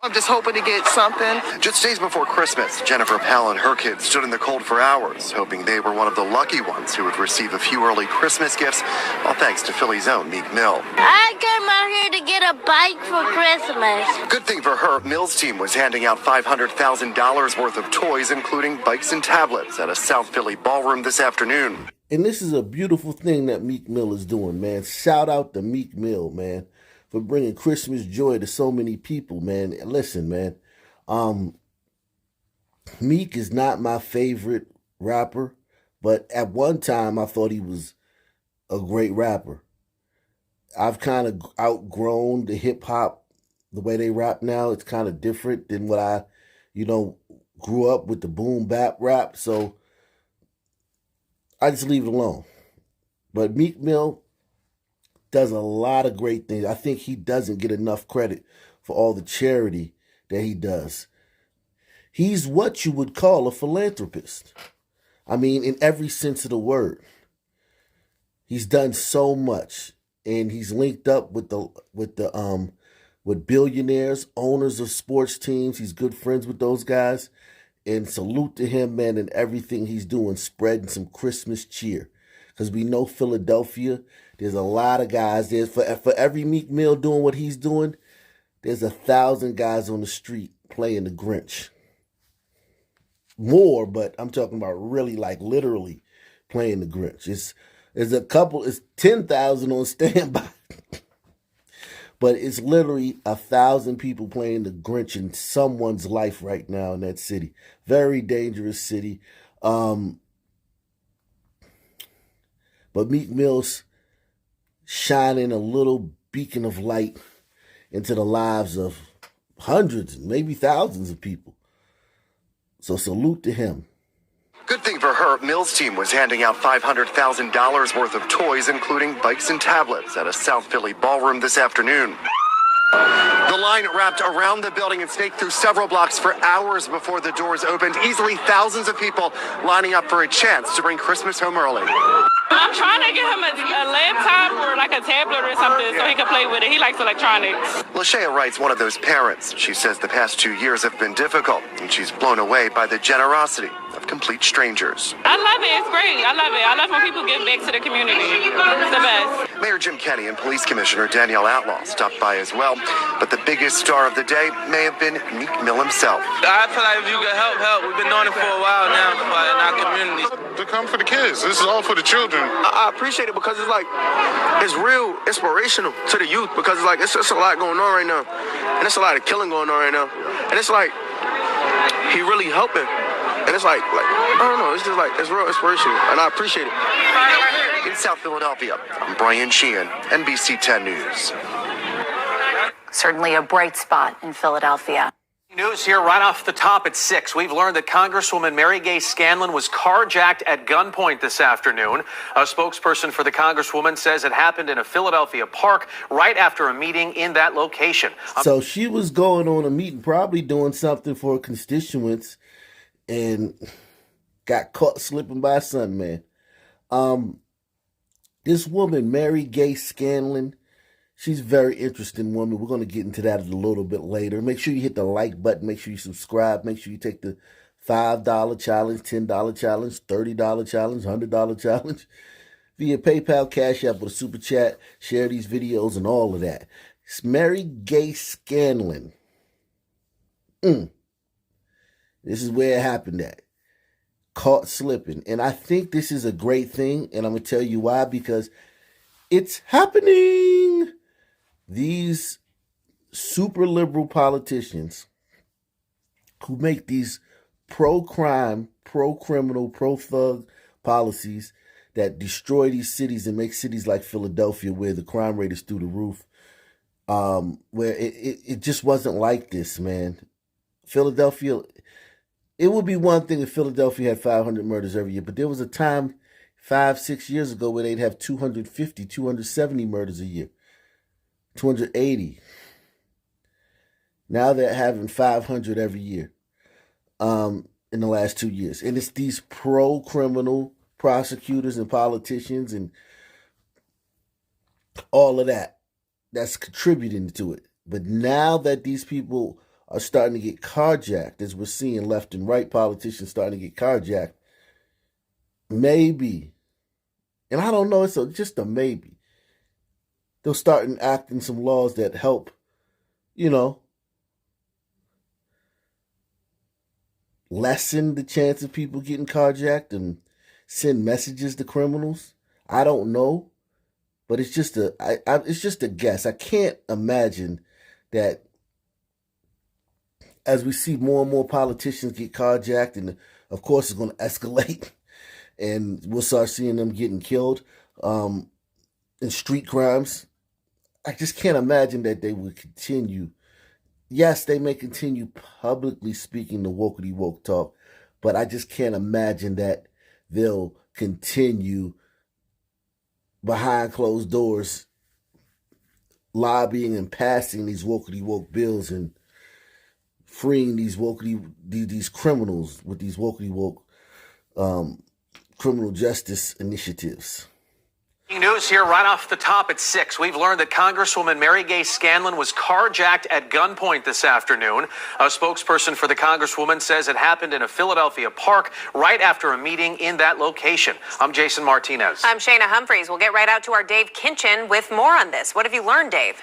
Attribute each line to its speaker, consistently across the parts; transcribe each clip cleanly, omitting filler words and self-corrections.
Speaker 1: I'm just hoping to get something.
Speaker 2: Just days before Christmas, Jennifer Powell and her kids stood in the cold for hours, hoping they were one of the lucky ones who would receive a few early Christmas gifts, all thanks to Philly's own Meek Mill.
Speaker 3: I came out here to get a bike for Christmas.
Speaker 2: Good thing for her, Mill's team was handing out $500,000 worth of toys, including bikes and tablets, at a South Philly ballroom this afternoon.
Speaker 4: And this is a beautiful thing that Meek Mill is doing, man. Shout out to Meek Mill, man, for bringing Christmas joy to so many people, man. Listen, man, Meek is not my favorite rapper, but at one time I thought he was a great rapper. I've kind of outgrown the hip hop, the way they rap now. It's kind of different than what I, grew up with, the boom bap rap. So I just leave it alone. But Meek Mill does a lot of great things. I think he doesn't get enough credit for all the charity that he does. He's what you would call a philanthropist. I mean, in every sense of the word. He's done so much, and he's linked up with billionaires, owners of sports teams. He's good friends with those guys. And salute to him, man, and everything he's doing, spreading some Christmas cheer. Because we know Philadelphia, there's a lot of guys. There's for every Meek Mill doing what he's doing, there's 1,000 guys on the street playing the Grinch. More, but I'm talking about really, like, literally playing the Grinch. It's 10,000 on standby. But it's literally 1,000 people playing the Grinch in someone's life right now in that city. Very dangerous city. But Meek Mill's shining a little beacon of light into the lives of hundreds, maybe thousands of people. So salute to him.
Speaker 2: Good thing for her, Mill's team was handing out $500,000 worth of toys, including bikes and tablets, at a South Philly ballroom this afternoon. The line wrapped around the building and snaked through several blocks for hours before the doors opened. Easily thousands of people lining up for a chance to bring Christmas home early.
Speaker 5: I'm trying to get him a laptop or like a tablet or something so he can play with it. He likes electronics.
Speaker 2: Lashea Wright's one of those parents. She says the past 2 years have been difficult, and she's blown away by the generosity of complete strangers.
Speaker 5: I love it. It's great. I love it. I love when people give back to the community. It's the best.
Speaker 2: Mayor Jim Kenney and Police Commissioner Danielle Outlaw stopped by as well, but the biggest star of the day may have been Meek Mill himself.
Speaker 6: I feel like if you can help. We've been doing it for a while now in our community.
Speaker 7: To come for the kids. This is all for the children.
Speaker 8: I appreciate it because it's real inspirational to the youth, because it's a lot going on right now, and it's a lot of killing going on right now, and it's like he really helping, and it's like I don't know, it's just like it's real inspirational, and I appreciate it.
Speaker 2: In South Philadelphia, I'm Brian Sheehan, NBC 10 News.
Speaker 9: Certainly a bright spot in Philadelphia.
Speaker 10: News here right off the top at 6. We've learned that Congresswoman Mary Gay Scanlon was carjacked at gunpoint this afternoon. A spokesperson for the Congresswoman says it happened in a Philadelphia park right after a meeting in that location.
Speaker 4: So she was going on a meeting, probably doing something for her constituents, and got caught slipping by some man. This woman, Mary Gay Scanlon, she's a very interesting woman. We're going to get into that a little bit later. Make sure you hit the like button. Make sure you subscribe. Make sure you take the $5 challenge, $10 challenge, $30 challenge, $100 challenge via PayPal, Cash App, with a Super Chat. Share these videos and all of that. It's Mary Gay Scanlon. This is where it happened at. Caught slipping. And I think this is a great thing, and I'm going to tell you why. Because it's happening. These super liberal politicians who make these pro-crime, pro-criminal, pro-thug policies that destroy these cities and make cities like Philadelphia, where the crime rate is through the roof, where it just wasn't like this, man. Philadelphia, it would be one thing if Philadelphia had 500 murders every year, but there was a time 5-6 years ago where they'd have 250, 270 murders a year, 280. Now they're having 500 every year in the last 2 years. And it's these pro-criminal prosecutors and politicians and all of that that's contributing to it. But now that these people are starting to get carjacked, as we're seeing left and right politicians starting to get carjacked, maybe, and I don't know, it's just a maybe, they'll start enacting some laws that help, lessen the chance of people getting carjacked and send messages to criminals. I don't know, but it's just it's just a guess. I can't imagine that as we see more and more politicians get carjacked, and of course it's going to escalate, and we'll start seeing them getting killed in street crimes. I just can't imagine that they would continue. Yes, they may continue publicly speaking the wokey woke talk, but I just can't imagine that they'll continue behind closed doors lobbying and passing these wokey woke bills and freeing these criminals with these wokey woke criminal justice initiatives.
Speaker 10: News here right off the top at 6. We've learned that Congresswoman Mary Gay Scanlon was carjacked at gunpoint this afternoon. A spokesperson for the Congresswoman says it happened in a Philadelphia park right after a meeting in that location. I'm Jason Martinez.
Speaker 9: I'm Shayna Humphreys. We'll get right out to our Dave Kinchin with more on this. What have you learned, Dave?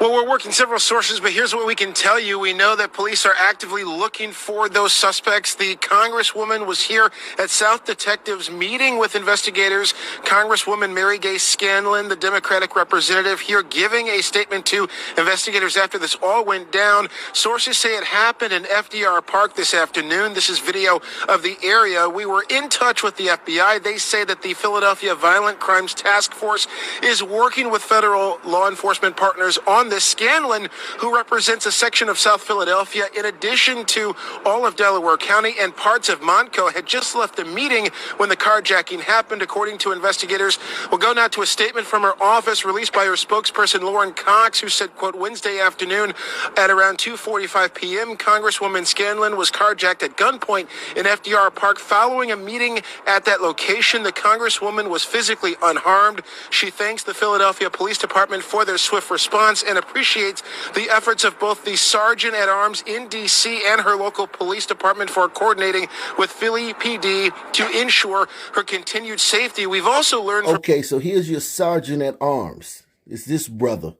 Speaker 8: Well, we're working several sources, but here's what we can tell you. We know that police are actively looking for those suspects. The Congresswoman was here at South Detectives meeting with investigators. Congresswoman Mary Gay Scanlon, the Democratic representative, here giving a statement to investigators after this all went down. Sources say it happened in FDR Park this afternoon. This is video of the area. We were in touch with the FBI. They say that the Philadelphia Violent Crimes Task Force is working with federal law enforcement partners on this. Scanlon, who represents a section of South Philadelphia, in addition to all of Delaware County and parts of Montco, had just left the meeting when the carjacking happened, according to investigators. We'll go now to a statement from her office released by her spokesperson, Lauren Cox, who said, quote, Wednesday afternoon at around 2:45 p.m., Congresswoman Scanlon was carjacked at gunpoint in FDR Park. Following a meeting at that location, the Congresswoman was physically unharmed. She thanks the Philadelphia Police Department for their swift response and appreciates the efforts of both the Sergeant at Arms in D.C. and her local police department for coordinating with Philly PD to ensure her continued safety. We've also learned...
Speaker 4: Okay, so here's your Sergeant at Arms. It's this brother,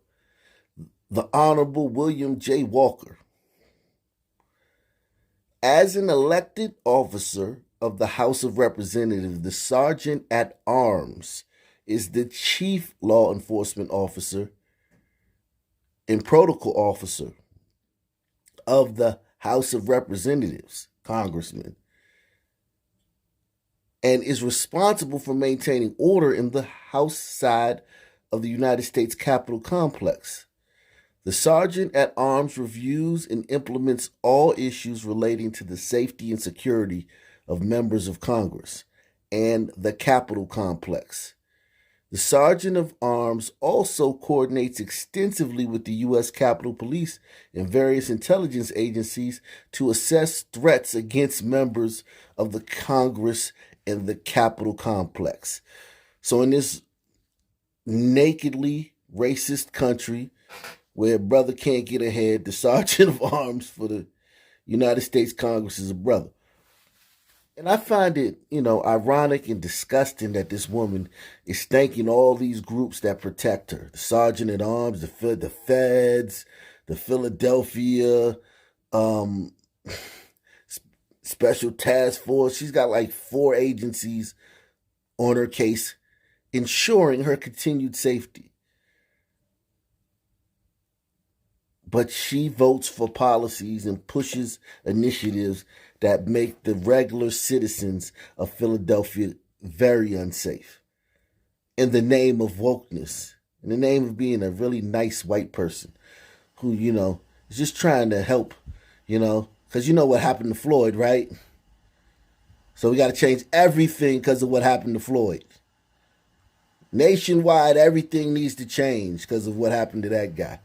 Speaker 4: the Honorable William J. Walker. As an elected officer of the House of Representatives, the Sergeant at Arms is the chief law enforcement officer and protocol officer of the House of Representatives, Congressman, and is responsible for maintaining order in the House side of the United States Capitol complex. The Sergeant at Arms reviews and implements all issues relating to the safety and security of members of Congress and the Capitol complex. The Sergeant of Arms also coordinates extensively with the U.S. Capitol Police and various intelligence agencies to assess threats against members of the Congress and the Capitol complex. So in this nakedly racist country where a brother can't get ahead, the Sergeant of Arms for the United States Congress is a brother. And I find it, ironic and disgusting that this woman is thanking all these groups that protect her. The Sergeant at Arms, the feds, the Philadelphia Special Task Force. She's got like 4 agencies on her case, ensuring her continued safety. But she votes for policies and pushes initiatives that make the regular citizens of Philadelphia very unsafe. In the name of wokeness, in the name of being a really nice white person who, is just trying to help, because you know what happened to Floyd, right? So we got to change everything because of what happened to Floyd. Nationwide, everything needs to change because of what happened to that guy.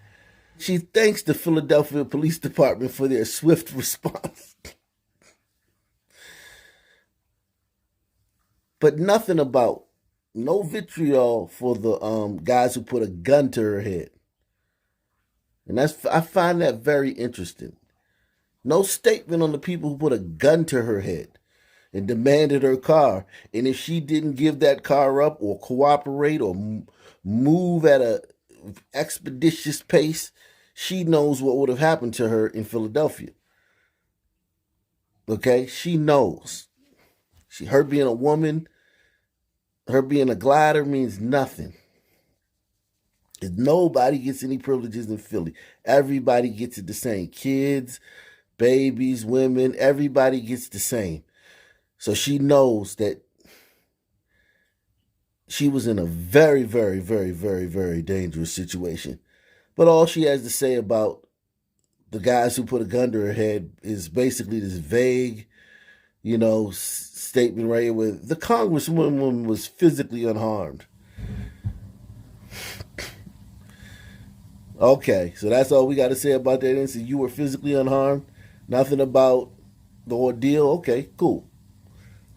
Speaker 4: She thanks the Philadelphia Police Department for their swift response. But nothing about, no vitriol for the guys who put a gun to her head. And I find that very interesting. No statement on the people who put a gun to her head and demanded her car. And if she didn't give that car up or cooperate or move at a expeditious pace, she knows what would have happened to her in Philadelphia. Okay? She knows. Her being a woman, her being a glider means nothing. Nobody gets any privileges in Philly. Everybody gets it the same. Kids, babies, women, everybody gets the same. So she knows that she was in a very, very, very, very, very dangerous situation. But all she has to say about the guys who put a gun to her head is basically this vague, statement right here where the congresswoman was physically unharmed. Okay, so that's all we got to say about that incident. You were physically unharmed. Nothing about the ordeal. Okay, cool.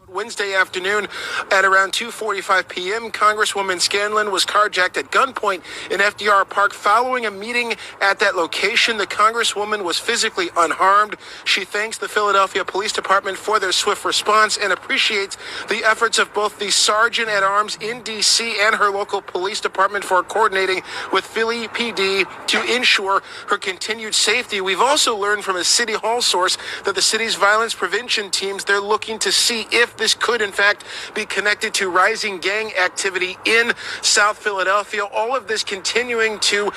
Speaker 11: Wednesday afternoon at around 2:45 p.m., Congresswoman Scanlon was carjacked at gunpoint in FDR Park. Following a meeting at that location, the Congresswoman was physically unharmed. She thanks the Philadelphia Police Department for their swift response and appreciates the efforts of both the Sergeant at Arms in D.C. and her local police department for coordinating with Philly PD to ensure her continued safety. We've also learned from a City Hall source that the city's violence prevention teams, they're looking to see if this could, in fact, be connected to rising gang activity in South Philadelphia. All of this continuing to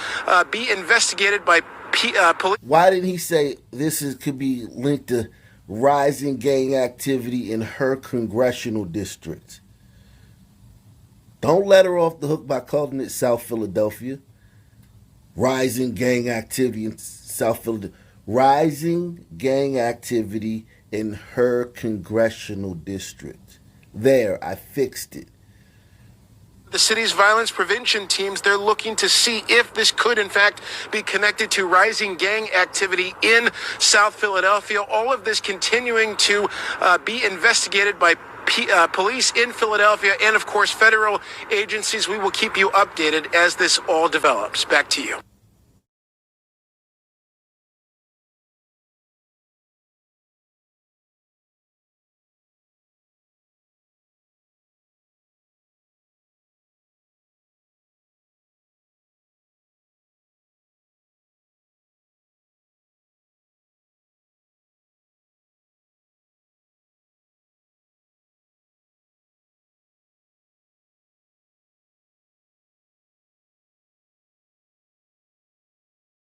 Speaker 11: be investigated by police.
Speaker 4: Why didn't he say could be linked to rising gang activity in her congressional district? Don't let her off the hook by calling it South Philadelphia. Rising gang activity in South Philadelphia. Rising gang activity in her congressional district. There, I fixed it.
Speaker 11: The city's violence prevention teams, they're looking to see if this could, in fact, be connected to rising gang activity in South Philadelphia. All of this continuing to be investigated by police in Philadelphia and, of course, federal agencies. We will keep you updated as this all develops. Back to you.